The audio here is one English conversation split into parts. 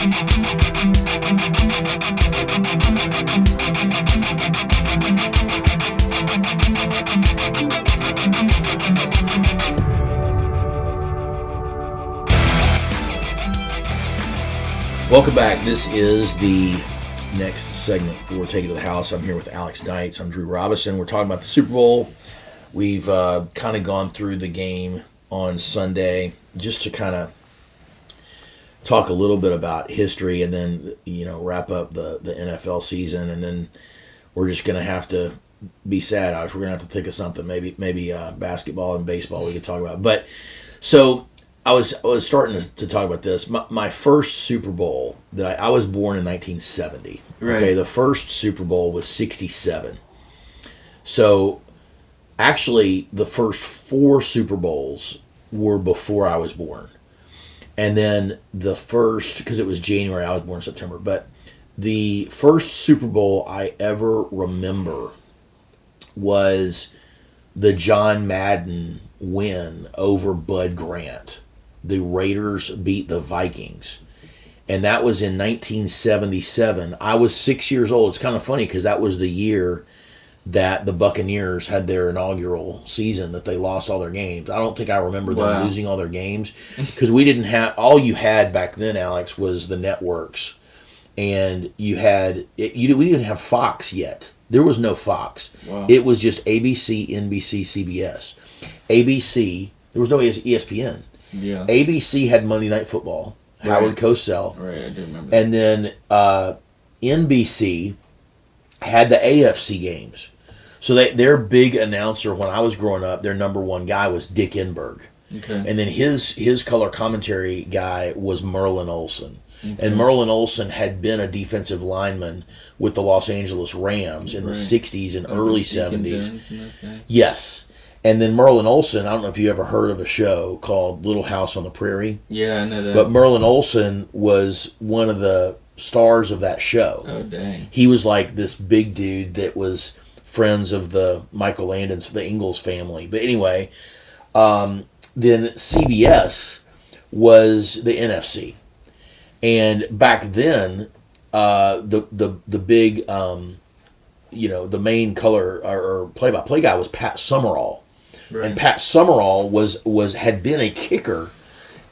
Welcome back. This is the next segment for Take It to the House. I'm here with Alex Knights. I'm Drew Robison. We're talking about the Super Bowl. We've kind of gone through the game on Sunday just to kind of talk a little bit about history and then, wrap up the NFL season. And then we're just going to have to be sad, Alex. We're going to have to think of something, maybe basketball and baseball we could talk about. But so I was starting to talk about this. My first Super Bowl that I was born in 1970. Right. Okay, the first Super Bowl was 67. So actually, the first 4 Super Bowls were before I was born. And then the first, because it was January, I was born in September, but the first Super Bowl I ever remember was the John Madden win over Bud Grant. The Raiders beat the Vikings. And that was in 1977. I was 6 years old. It's kind of funny because that was the year that the Buccaneers had their inaugural season that they lost all their games. I don't think I remember them losing all their games because we didn't have, all you had back then, Alex, was the networks. And you had, we didn't have Fox yet. There was no Fox. Wow. It was just ABC, NBC, CBS. ABC, there was no ESPN. Yeah. ABC had Monday Night Football, Howard Cosell. Right, I do remember that. And then NBC had the AFC games. So their big announcer when I was growing up, their number one guy was Dick Enberg. Okay. And then his color commentary guy was Merlin Olsen. Okay. And Merlin Olsen had been a defensive lineman with the Los Angeles Rams in the 60s and early 70s. Jones and those guys? Yes. And then Merlin Olsen, I don't know if you ever heard of a show called Little House on the Prairie. Yeah, I know that. But Merlin Olsen was one of the stars of that show. Oh, dang. He was like this big dude that was friends of the Michael Landon's, the Ingalls family. But anyway, then CBS was the NFC. And back then, the big, the main color or play-by-play guy was Pat Summerall. Right. And Pat Summerall had been a kicker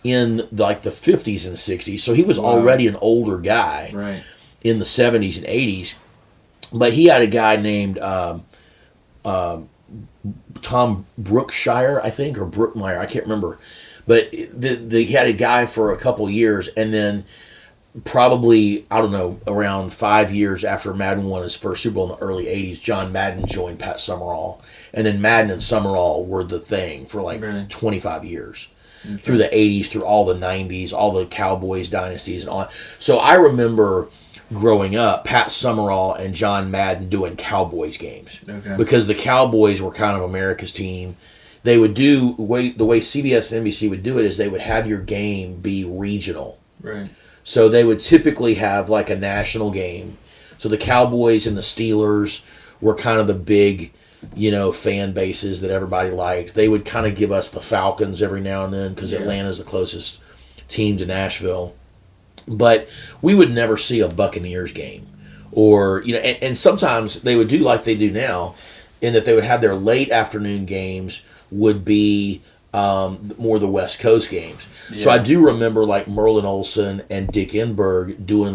in the 50s and 60s, so he was already an older guy in the 70s and 80s. But he had a guy named Tom Brookshire, I think, or Brookmeyer, I can't remember. But he had a guy for a couple years, and then probably, I don't know, around 5 years after Madden won his first Super Bowl in the early 80s, John Madden joined Pat Summerall. And then Madden and Summerall were the thing for 25 years. Okay. Through the 80s, through all the 90s, all the Cowboys dynasties and all that. So I remember growing up, Pat Summerall and John Madden doing Cowboys games. Okay. Because the Cowboys were kind of America's team. They would do, the way CBS and NBC would do it is they would have your game be regional. Right. So they would typically have a national game. So the Cowboys and the Steelers were kind of the big, fan bases that everybody liked. They would kind of give us the Falcons every now and then because Atlanta's the closest team to Nashville. But we would never see a Buccaneers game. Or, and sometimes they would do like they do now in that they would have their late afternoon games would be more the West Coast games. Yeah. So I do remember Merlin Olsen and Dick Enberg doing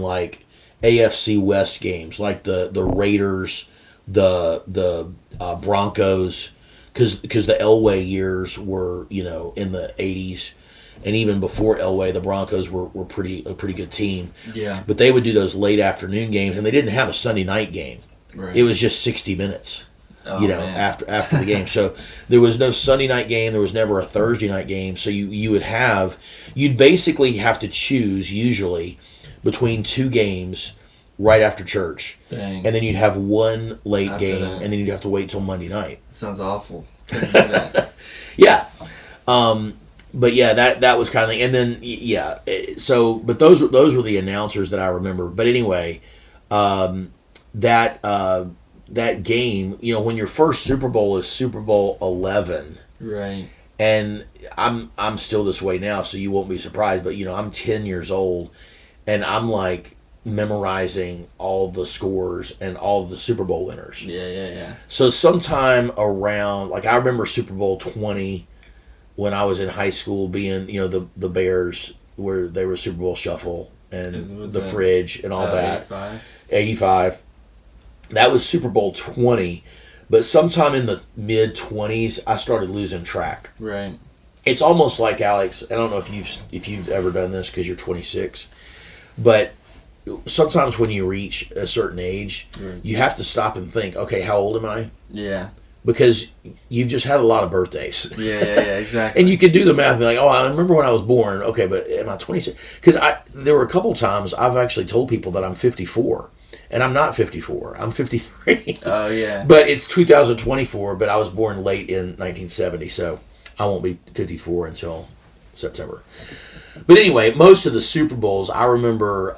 AFC West games, like the Raiders, the Broncos, because the Elway years were in the 80s, and even before Elway, the Broncos were a pretty good team. Yeah. But they would do those late afternoon games, and they didn't have a Sunday night game. Right. It was just 60 minutes. After the game. So there was no Sunday night game. There was never a Thursday night game. So you'd basically have to choose usually between 2 games right after church. Dang. And then you'd have one late after game, and then you'd have to wait till Monday night. Sounds awful. That. Yeah. But yeah, that was kind of, and then so, but those were the announcers that I remember. But anyway, that game, when your first Super Bowl is Super Bowl 11, right? And I'm still this way now, so you won't be surprised. But I'm 10 years old, and I'm like memorizing all the scores and all the Super Bowl winners. Yeah. So sometime around, like I remember Super Bowl 20 when I was in high school, being the Bears where they were Super Bowl Shuffle and the fridge and all that. 85. That was Super Bowl 20, but sometime in the mid 20s, I started losing track. Right. It's almost like, Alex, I don't know if you've ever done this because you're 26, but sometimes when you reach a certain age, you have to stop and think, okay, how old am I? Yeah. Because you've just had a lot of birthdays. Yeah, exactly. And you can do the math and be like, oh, I remember when I was born. Okay, but am I 26? Because there were a couple times I've actually told people that I'm 54. And I'm not 54. I'm 53. Oh, yeah. But it's 2024, but I was born late in 1970, so I won't be 54 until September. But anyway, most of the Super Bowls, I remember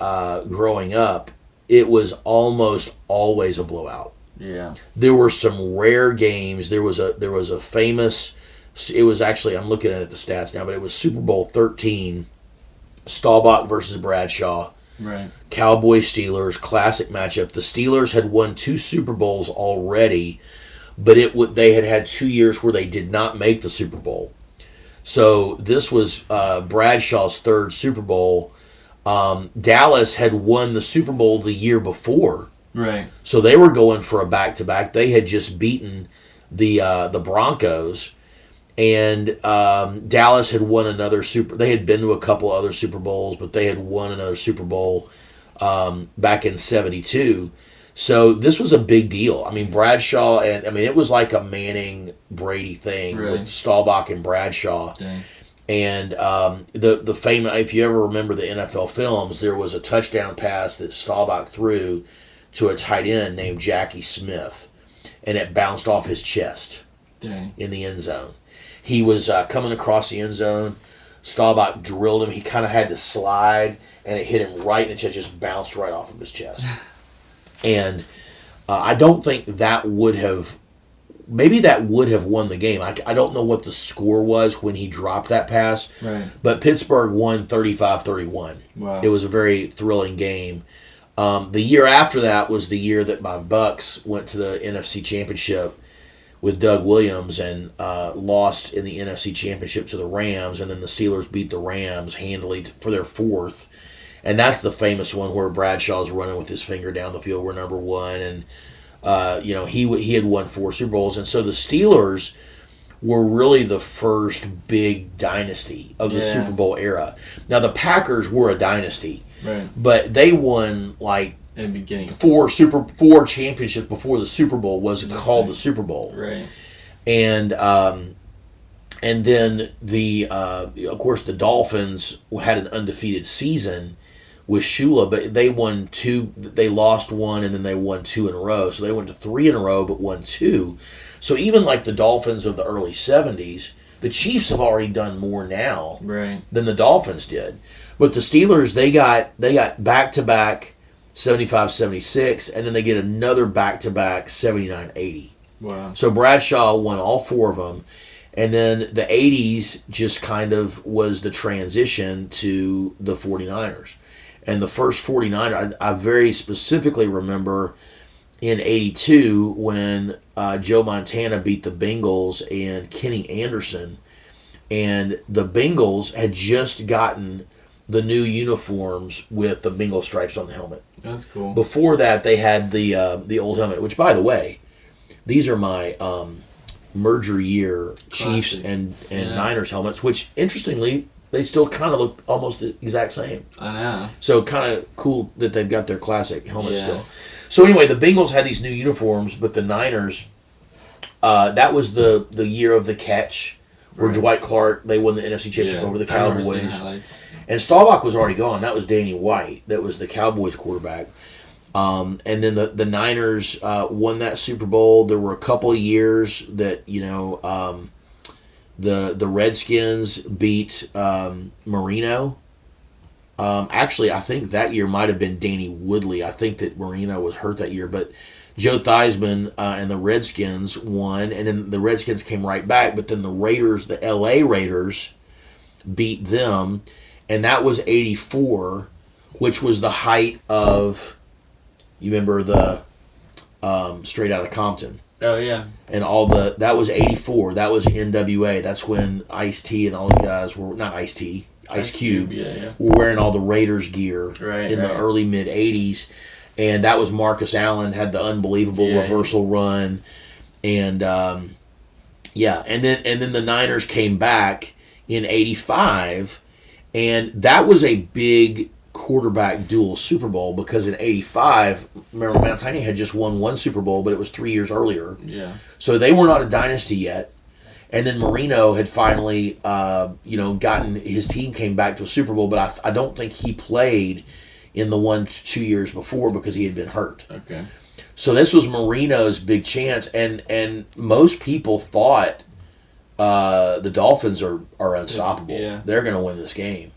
growing up, it was almost always a blowout. Yeah. There were some rare games. There was a famous, it was actually, I'm looking at the stats now, but it was Super Bowl 13, Staubach versus Bradshaw. Right. Cowboys Steelers, classic matchup. The Steelers had won 2 Super Bowls already, but they had 2 years where they did not make the Super Bowl. So this was Bradshaw's 3rd Super Bowl. Dallas had won the Super Bowl the year before. Right. So they were going for a back-to-back. They had just beaten the Broncos. And Dallas had won another they had been to a couple other Super Bowls, but they had won another Super Bowl back in 72. So this was a big deal. I mean, Bradshaw, it was like a Manning-Brady thing with Staubach and Bradshaw. Dang. And the famous, if you ever remember the NFL films, there was a touchdown pass that Staubach threw to a tight end named Jackie Smith, and it bounced off his chest. Dang. In the end zone. He was coming across the end zone. Staubach drilled him. He kind of had to slide, and it hit him right in the chest, just bounced right off of his chest. And I don't think that would have... Maybe that would have won the game. I don't know what the score was when he dropped that pass. Right. But Pittsburgh won 35-31. Wow. It was a very thrilling game. The year after that was the year that my Bucks went to the NFC Championship with Doug Williams and lost in the NFC Championship to the Rams, and then the Steelers beat the Rams handily for their 4th. And that's the famous one where Bradshaw's running with his finger down the field. We're number 1, and he had won 4 Super Bowls, and so the Steelers were really the first big dynasty of the Super Bowl era. Now the Packers were a dynasty, right? But they won like in the beginning 4 championships before the Super Bowl was called the Super Bowl, right? And then of course the Dolphins had an undefeated season with Shula, but they won 2. They lost 1, and then they won 2 in a row. So they went to 3 in a row, but won 2. So even like the Dolphins of the early 70s, the Chiefs have already done more now than the Dolphins did. But the Steelers, they got back-to-back 75-76, and then they get another back-to-back 79-80. Wow. So Bradshaw won all 4 of them. And then the 80s just kind of was the transition to the 49ers. And the first 49er, I very specifically remember in 82 when Joe Montana beat the Bengals and Kenny Anderson. And the Bengals had just gotten the new uniforms with the Bengal stripes on the helmet. That's cool. Before that, they had the old helmet, which, by the way, these are my merger year Chiefs and Niners helmets, which, interestingly, they still kind of look almost the exact same. I know. So kind of cool that they've got their classic helmets still. So anyway, the Bengals had these new uniforms, but the Niners, that was the year of the catch, where Dwight Clark, they won the NFC Championship over the Cowboys. And Staubach was already gone. That was Danny White. That was the Cowboys quarterback. And then the Niners won that Super Bowl. There were a couple of years that, the Redskins beat Marino. Actually, I think that year might have been Danny Woodley. I think that Marino was hurt that year. But Joe Theismann and the Redskins won. And then the Redskins came right back. But then the Raiders, the L.A. Raiders, beat them. And that was 84, which was the height of, you remember the Straight Outta Compton. Oh, yeah. And that was 84. That was NWA. That's when Ice-T and all the guys were, not Ice-T, Ice Cube, were wearing all the Raiders gear in the early mid-'80s. And that was Marcus Allen, had the unbelievable reversal run. And, and then the Niners came back in 85. And that was a big quarterback dual Super Bowl because in 85, remember, Montaigne had just won one Super Bowl, but it was 3 years earlier. Yeah. So they were not a dynasty yet. And then Marino had finally, gotten, his team came back to a Super Bowl, but I don't think he played in the 1-2 years before because he had been hurt. Okay. So this was Marino's big chance, and most people thought the Dolphins are unstoppable. Yeah. They're going to win this game.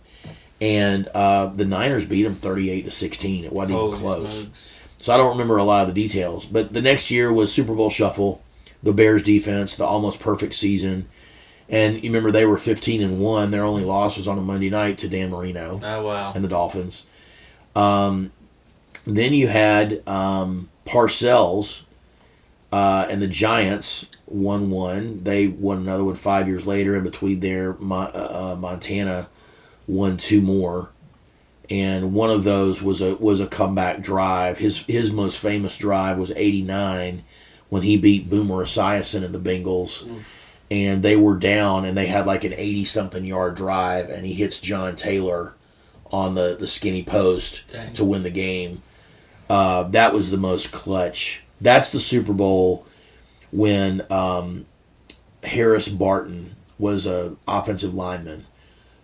And the Niners beat them 38-16. It wasn't even close. Smokes. So I don't remember a lot of the details. But the next year was Super Bowl Shuffle, the Bears defense, the almost perfect season. And you remember they were 15-1. Their only loss was on a Monday night to Dan Marino. Oh, wow. And the Dolphins. Then you had Parcells and the Giants 1-1. They won another one 5 years later. In between there, Montana won two more, and one of those was a comeback drive. His most famous drive was 89 when he beat Boomer Esiason and the Bengals, and they were down and they had like an 80-something yard drive, and he hits John Taylor on the skinny post to win the game. That was the most clutch. That's the Super Bowl when Harris Barton was a offensive lineman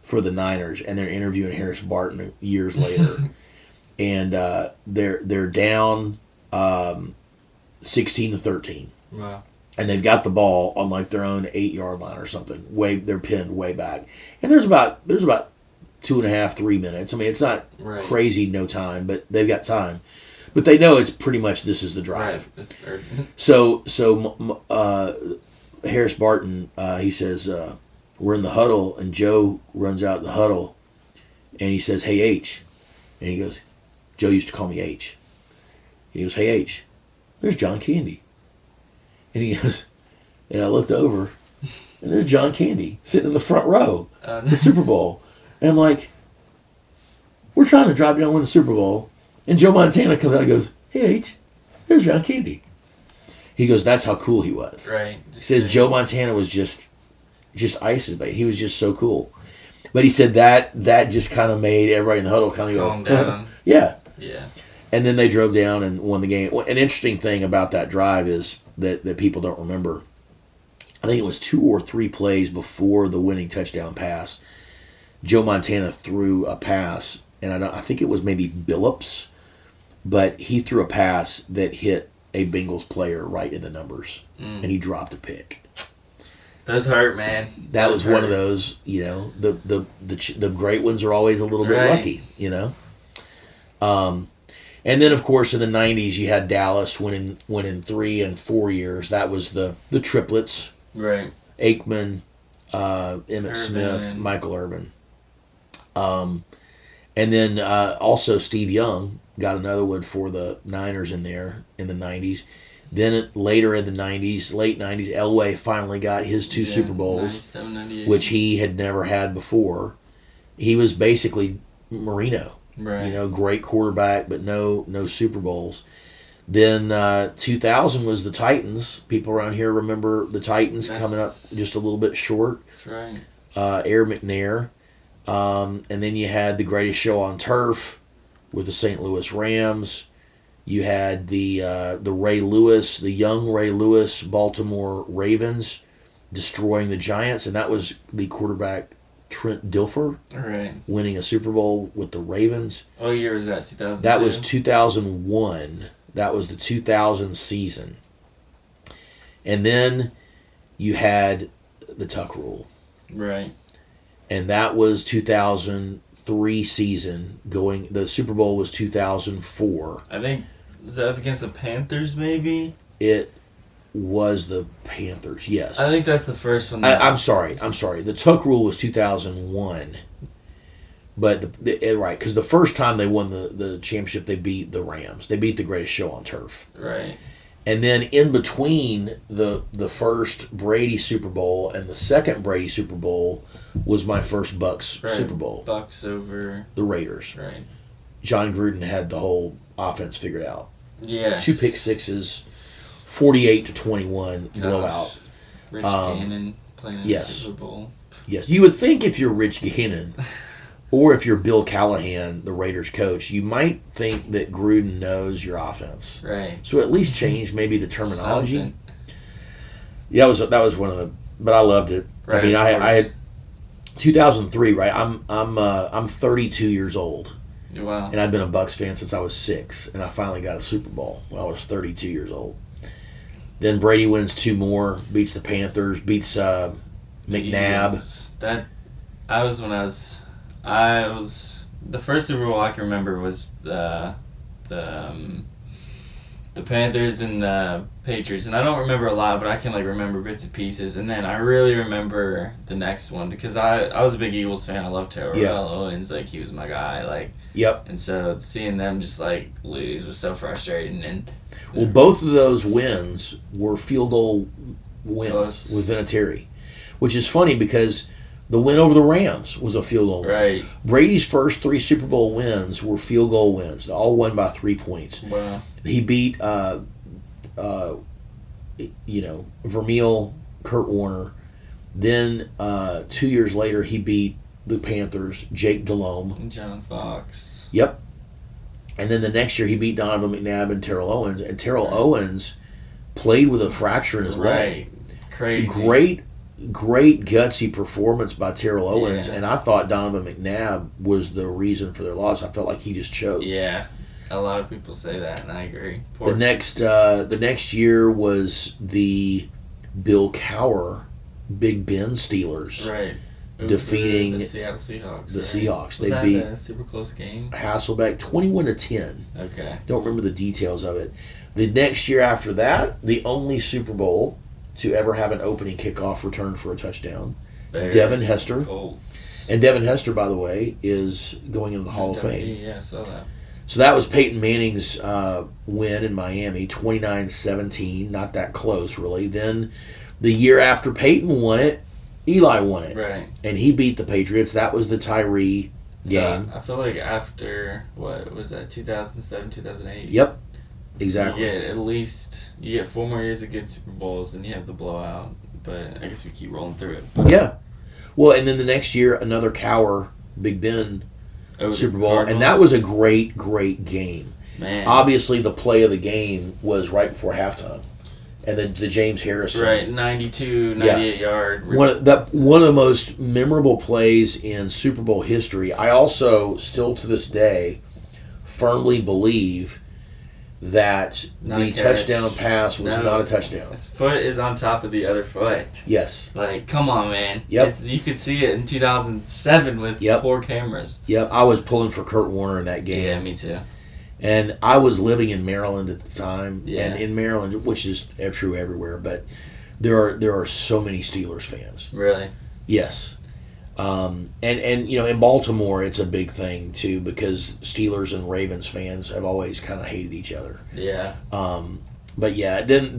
for the Niners, and they're interviewing Harris Barton years later, and they're down 16-13. Wow! And they've got the ball on like their own 8-yard line or something. They're pinned way back, and there's about 2.5-3 minutes. I mean, it's not crazy no time, but they've got time. But they know it's pretty much this is the drive. Right. So Harris Barton, he says, we're in the huddle, and Joe runs out the huddle, and he says, "Hey, H." And he goes, Joe used to call me H. He goes, "Hey, H, there's John Candy." And he goes, and I looked over, and there's John Candy sitting in the front row, the Super Bowl. And I'm like, we're trying to drive down and win the Super Bowl. And Joe Montana comes out and goes, "Hey, H, there's John Candy." He goes, that's how cool he was. Right. He says Joe Montana was just ISIS, but he was just so cool. But he said that just kind of made everybody in the huddle kind of calm down. Yeah. Yeah. And then they drove down and won the game. An interesting thing about that drive is that people don't remember. I think it was 2 or 3 plays before the winning touchdown pass. Joe Montana threw a pass, and I think it was maybe Billups, but he threw a pass that hit a Bengals player right in the numbers, and he dropped a pick. Those hurt, man. That was one of those, the great ones are always a little bit lucky, And then, of course, in the 90s, you had Dallas winning 3 and 4 years. That was the triplets. Right. Aikman, Emmitt Smith, Michael Irvin. And then also Steve Young got another one for the Niners in there in the 90s. Then later in the 90s, late 90s, Elway finally got his 2 Super Bowls, 97, which he had never had before. He was basically Marino. Right. Great quarterback, but no Super Bowls. Then 2000 was the Titans. People around here remember the Titans coming up just a little bit short. That's right. Air McNair. And then you had the greatest show on turf with the St. Louis Rams. You had the Ray Lewis, the young Ray Lewis Baltimore Ravens destroying the Giants, and that was the quarterback Trent Dilfer winning a Super Bowl with the Ravens. What year was that, 2002? That was 2001. That was the 2000 season. And then you had the Tuck Rule. Right. And that was 2003 season. The Super Bowl was 2004. I think, is that against the Panthers, maybe? It was the Panthers, yes. I think that's the first one. I'm sorry. The Tuck Rule was 2001. But right, because the first time they won the championship, they beat the Rams. They beat the greatest show on turf. Right. And then in between the first Brady Super Bowl and the second Brady Super Bowl was my first Bucks Super Bowl. Bucks over the Raiders. Right. John Gruden had the whole offense figured out. Yes. 2 pick sixes, 48-21 blowout. Rich Gannon playing in the Super Bowl. Yes. You would think if you're Rich Gannon or if you're Bill Callahan, the Raiders coach, you might think that Gruden knows your offense. Right. So at least change maybe the terminology. Something. Yeah, that was one of the, but I loved it. Right, I mean, I had 2003, right? I'm 32 years old. Wow. And I've been a Bucks fan since I was 6, and I finally got a Super Bowl when I was 32 years old. Then Brady wins 2 more, beats the Panthers, beats McNabb. I was the first Super Bowl I can remember was the Panthers and the Patriots, and I don't remember a lot, but I can remember bits and pieces. And then I really remember the next one because I was a big Eagles fan. I loved Terrell Owens, he was my guy. Yep. And so seeing them just lose was so frustrating. And well, both of those wins were field goal wins close. With Vinatieri, which is funny because the win over the Rams was a field goal win. Right. Brady's first 3 Super Bowl wins were field goal wins, all won by 3 points. Wow. He beat, Vermeil, Kurt Warner. Then 2 years later, he beat the Panthers, Jake Delhomme. And John Fox. Yep. And then the next year, he beat Donovan McNabb and Terrell Owens. And Terrell Owens played with a fracture in his leg. Crazy. Great gutsy performance by Terrell Owens, Yeah. and I thought Donovan McNabb was the reason for their loss. I felt like he just choked. Yeah, a lot of people say that, and I agree. The next year was the Bill Cowher Big Ben Steelers, right, defeating the Seattle Seahawks. The Seahawks. Was They that beat a super close game? Hasselbeck 21-10. Okay. Don't remember the details of it. The next year after that, the only Super Bowl to ever have an opening kickoff return for a touchdown. Bears, Devin Hester. Colts. And Devin Hester, by the way, is going into the Hall of Fame. Yeah, I saw that. So that was Peyton Manning's win in Miami, 29-17. Not that close, really. Then the year after Peyton won it, Eli won it. Right. And he beat the Patriots. That was the Tyree game. I feel like after, what was that, 2007, 2008? Yep. Exactly. You get 4 more years of good Super Bowls, and you have the blowout. But I guess we keep rolling through it. But Yeah. Well, and then the next year, another Cowher Big Ben Super Bowl. And that was a great, great game. Man. Obviously, the play of the game was right before halftime. And then the James Harrison. Right, 98 yard. One of the most memorable plays in Super Bowl history. I also, still to this day, firmly believe that the touchdown pass was not a touchdown. His foot is on top of the other foot. Yes. Come on, man. Yep. You could see it in 2007 with poor cameras. Yep. I was pulling for Kurt Warner in that game. Yeah, me too. And I was living in Maryland at the time. Yeah. And in Maryland, which is true everywhere, but there are so many Steelers fans. Really? Yes. And in Baltimore, it's a big thing, too, because Steelers and Ravens fans have always kind of hated each other. Yeah. But, yeah, then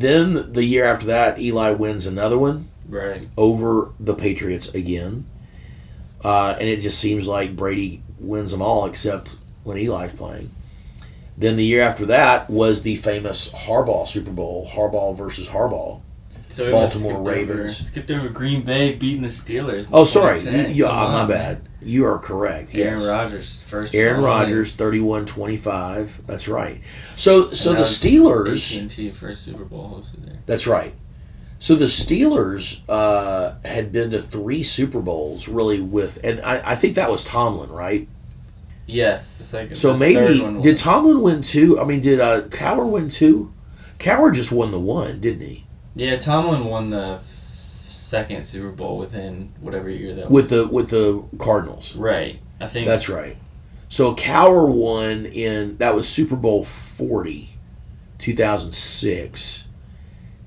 the year after that, Eli wins another one. Right. Over the Patriots again. And it just seems like Brady wins them all except when Eli's playing. Then the year after that was the famous Harbaugh Super Bowl, Harbaugh versus Harbaugh. So Baltimore Ravens. Skipped over Green Bay beating the Steelers. Oh, sorry. My bad. You are correct. Aaron Yes. Rodgers first. Aaron Rodgers, 31-25. That's right. So the Steelers. AT&T first Super Bowl hosted there. That's right. So the Steelers had been to 3 Super Bowls, really, and I think that was Tomlin, right? Yes, the second. So maybe did Tomlin win 2? I mean, did Cowher win 2? Cowher just won the 1, didn't he? Yeah, Tomlin won the second Super Bowl within whatever year that was. With the Cardinals. Right. I think That's right. So Cowher won that was Super Bowl 40, 2006.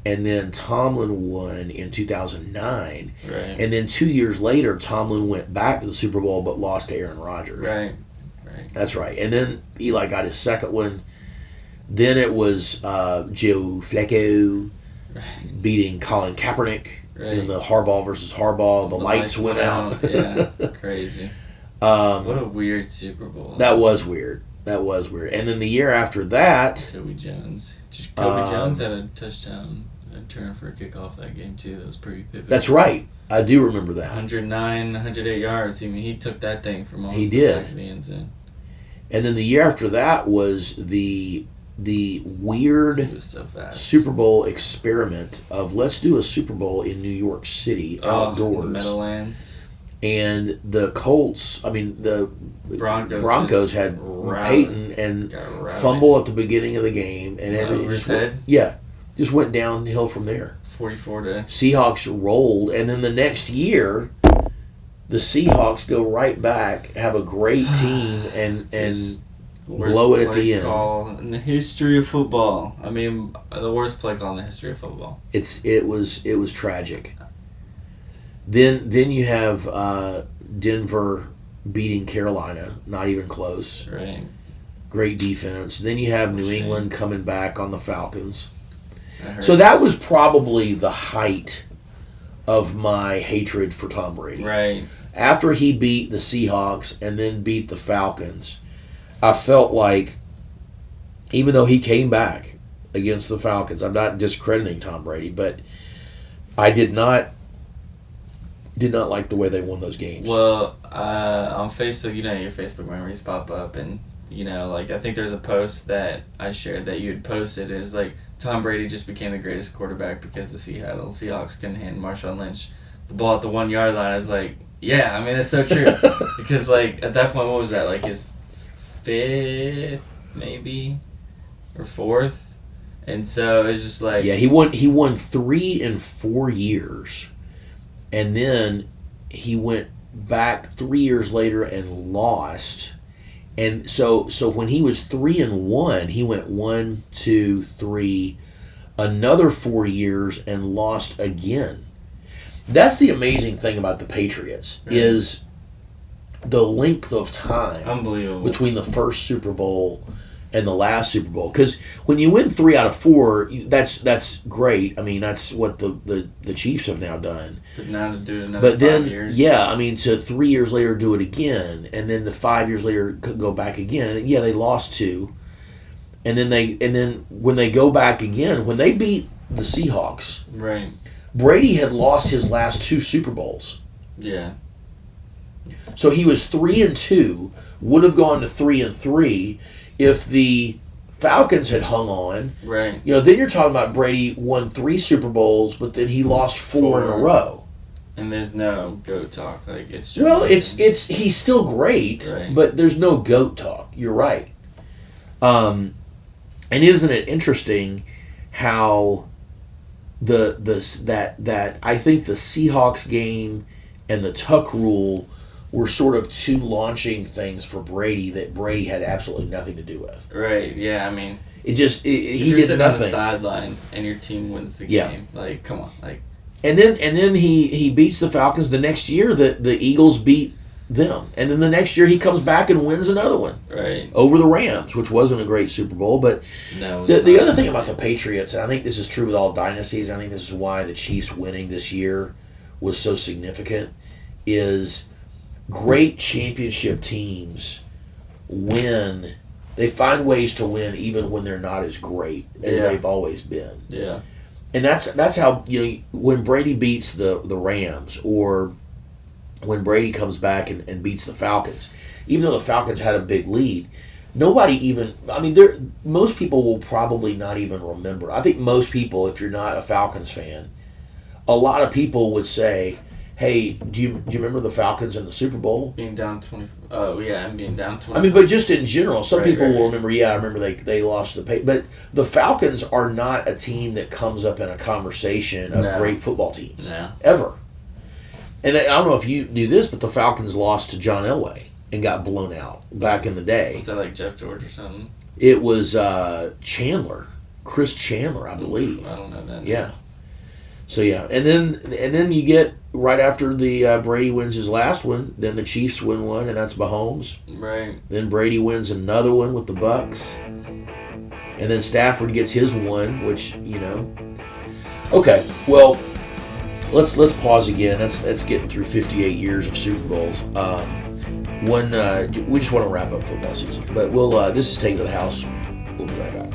and then Tomlin won in 2009. Right. And then 2 years later, Tomlin went back to the Super Bowl but lost to Aaron Rodgers. Right. That's right. And then Eli got his second one. Then it was Joe Flacco beating Colin Kaepernick in the Harbaugh versus Harbaugh. The lights went out. Yeah, crazy. What a weird Super Bowl. That was weird. And then the year after that, Kobe Jones had a touchdown, a turn for a kickoff that game too. That was pretty pivotal. That's right. I do remember that. 108 yards. I mean, he took that thing from almost the back of the end zone. And then the year after that was the weird It was so fast. Super Bowl experiment of let's do a Super Bowl in New York City outdoors. Meadowlands. And the Colts, the Broncos had Peyton and fumble at the beginning of the game, and everything just went downhill from there. 44 to Seahawks rolled, and then the next year, the Seahawks go right back, have a great team, and blow it at the end. Call in the history of football. I mean, the worst play call in the history of football. It was tragic. Then you have Denver beating Carolina, not even close. Right. Great defense. Then you have New England coming back on the Falcons. So that was probably the height of my hatred for Tom Brady. Right. After he beat the Seahawks and then beat the Falcons, I felt like, even though he came back against the Falcons, I'm not discrediting Tom Brady, but I did not like the way they won those games. Well, on Facebook, your Facebook memories pop up, and I think there's a post that I shared that you had posted is like Tom Brady just became the greatest quarterback because the Seahawks couldn't hand Marshawn Lynch the ball at the 1 yard line. I was like, yeah, I mean that's so true because at that point, what was that, his fifth maybe or fourth, and so it's just he won 3 in 4 years. And then he went back 3 years later and lost. And so when he was 3-1, he went 1, 2, 3, another 4 years and lost again. That's the amazing thing about the Patriots is the length of time unbelievable between the first Super Bowl and the last Super Bowl. Because when you win 3 out of 4, that's great. I mean, that's what the Chiefs have now done. But now to do it another 5 years. To 3 years later do it again, and then the 5 years later go back again. And they lost 2, and then when they go back again, when they beat the Seahawks, right? Brady had lost his last 2 Super Bowls. Yeah. So he was 3-2, would have gone to 3-3 if the Falcons had hung on. Right. Then you're talking about Brady won 3 Super Bowls, but then he lost 4 in a row. And there's no GOAT talk. It's just he's still great, right. But there's no GOAT talk. You're right. And isn't it interesting how that I think the Seahawks game and the Tuck rule were sort of 2 launching things for Brady that Brady had absolutely nothing to do with. Right. Yeah. I mean, he did sitting nothing on the sideline and your team wins the game. Come on, And then he beats the Falcons. The next year, the Eagles beat them, and then the next year he comes back and wins another one. Right. Over the Rams, which wasn't a great Super Bowl, but the other thing about the Patriots, and I think this is true with all dynasties, and I think this is why the Chiefs winning this year was so significant, is great championship teams win. They find ways to win even when they're not as great as they've always been. Yeah. And that's how, when Brady beats the Rams, or when Brady comes back and beats the Falcons, even though the Falcons had a big lead, most people will probably not even remember. I think most people, if you're not a Falcons fan, a lot of people would say, hey, do you remember the Falcons in the Super Bowl? Being down 20. Oh, yeah, and being down 20. I mean, but just in general, some people will remember, I remember they lost the pay. But the Falcons are not a team that comes up in a conversation of great football teams. No. Ever. And I don't know if you knew this, but the Falcons lost to John Elway and got blown out back in the day. Was that like Jeff George or something? It was Chandler. Chris Chandler, I believe. I don't know that. Yeah. So yeah, and then you get right after the Brady wins his last one, then the Chiefs win one, and that's Mahomes. Right. Then Brady wins another one with the Bucks, and then Stafford gets his one, which Okay, well, let's pause again. That's getting through 58 years of Super Bowls. We just want to wrap up football season, but we'll this is Take It to the House. We'll be right back.